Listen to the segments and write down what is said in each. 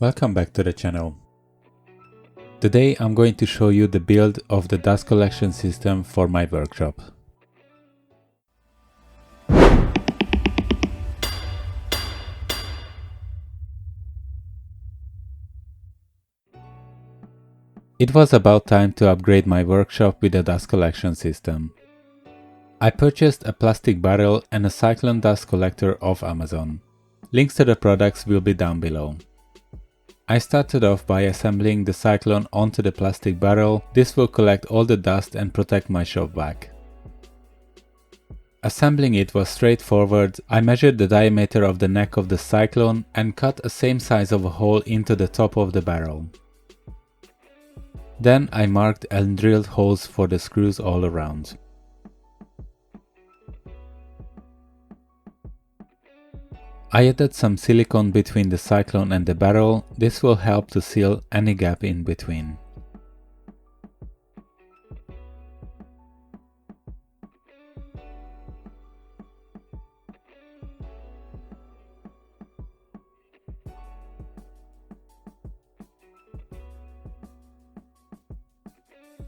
Welcome back to the channel. Today I'm going to show you the build of the dust collection system for my workshop. It was about time to upgrade my workshop with a dust collection system. I purchased a plastic barrel and a Cyclone dust collector off Amazon. Links to the products will be down below. I started off by assembling the Cyclone onto the plastic barrel. This will collect all the dust and protect my shop vac. Assembling it was straightforward. I measured the diameter of the neck of the Cyclone and cut a same size of a hole into the top of the barrel. Then I marked and drilled holes for the screws all around. I added some silicone between the Cyclone and the barrel. This will help to seal any gap in between.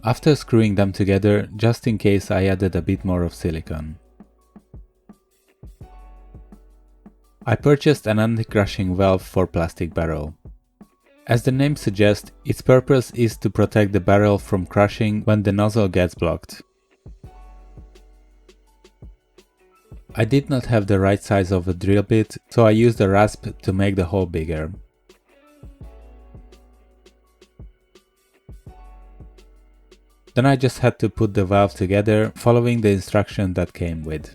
After screwing them together, just in case, I added a bit more of silicone. I purchased an anti-crushing valve for plastic barrel. As the name suggests, its purpose is to protect the barrel from crushing when the nozzle gets blocked. I did not have the right size of a drill bit, so I used a rasp to make the hole bigger. Then I just had to put the valve together, following the instruction that came with.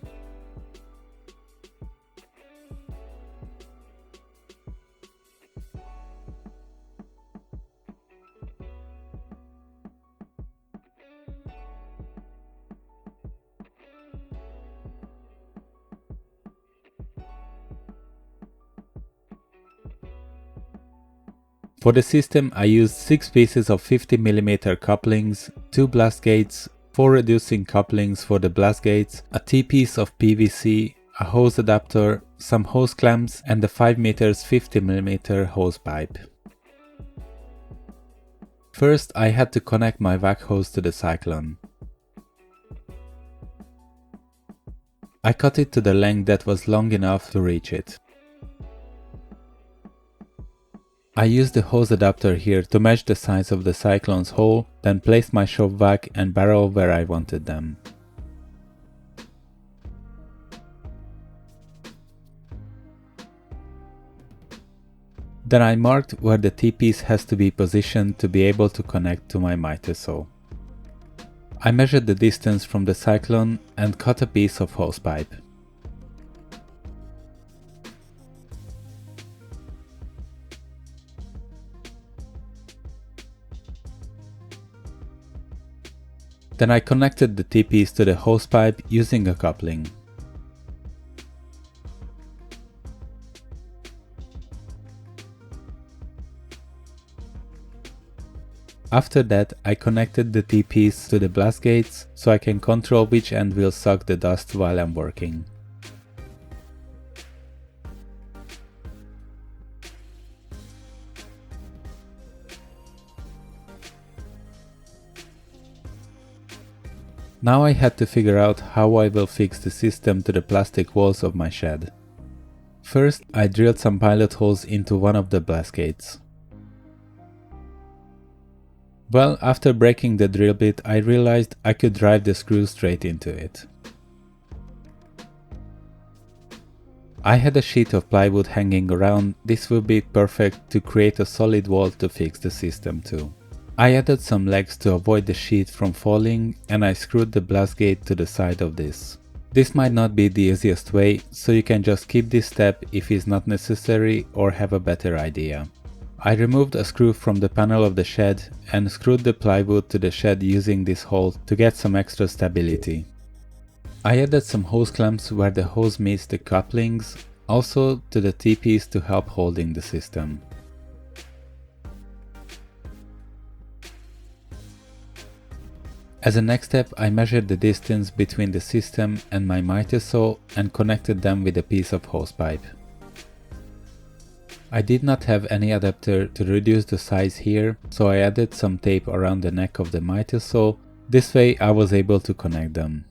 For the system I used 6 pieces of 50mm couplings, 2 blast gates, 4 reducing couplings for the blast gates, a T-piece of PVC, a hose adapter, some hose clamps and a 5 meters 50mm hose pipe. First I had to connect my vac hose to the Cyclone. I cut it to the length that was long enough to reach it. I used the hose adapter here to match the size of the Cyclone's hole, then placed my shop vac and barrel where I wanted them. Then I marked where the T-piece has to be positioned to be able to connect to my miter saw. I measured the distance from the Cyclone and cut a piece of hose pipe. Then I connected the T-piece to the hose pipe using a coupling. After that, I connected the T-piece to the blast gates so I can control which end will suck the dust while I'm working. Now I had to figure out how I will fix the system to the plastic walls of my shed. First, I drilled some pilot holes into one of the blast gates. Well, after breaking the drill bit, I realized I could drive the screw straight into it. I had a sheet of plywood hanging around. This would be perfect to create a solid wall to fix the system to. I added some legs to avoid the sheet from falling and I screwed the blast gate to the side of this. This might not be the easiest way, so you can just skip this step if it's not necessary or have a better idea. I removed a screw from the panel of the shed and screwed the plywood to the shed using this hole to get some extra stability. I added some hose clamps where the hose meets the couplings, also to the T-piece to help holding the system. As a next step, I measured the distance between the system and my miter saw and connected them with a piece of hose pipe. I did not have any adapter to reduce the size here, so I added some tape around the neck of the mitre saw. This way I was able to connect them.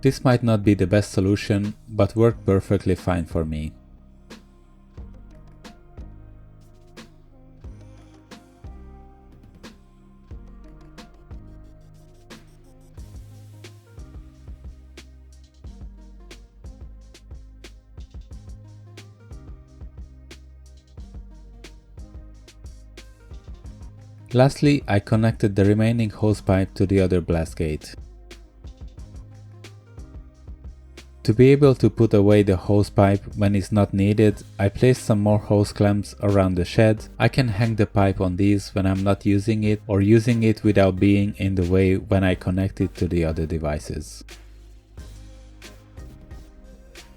This might not be the best solution, but worked perfectly fine for me. Lastly, I connected the remaining hose pipe to the other blast gate. To be able to put away the hose pipe when it's not needed, I placed some more hose clamps around the shed. I can hang the pipe on these when I'm not using it, or using it without being in the way when I connect it to the other devices.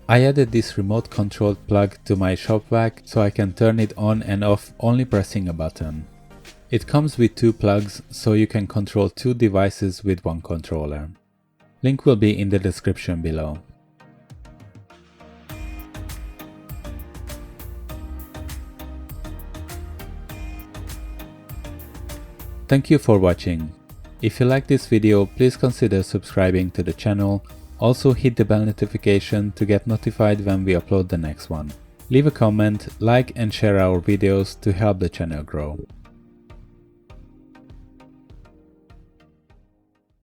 I added this remote controlled plug to my shop vac so I can turn it on and off only pressing a button. It comes with 2 plugs, so you can control 2 devices with 1 controller. Link will be in the description below. Thank you for watching. If you like this video, please consider subscribing to the channel. Also hit the bell notification to get notified when we upload the next one. Leave a comment, like and share our videos to help the channel grow.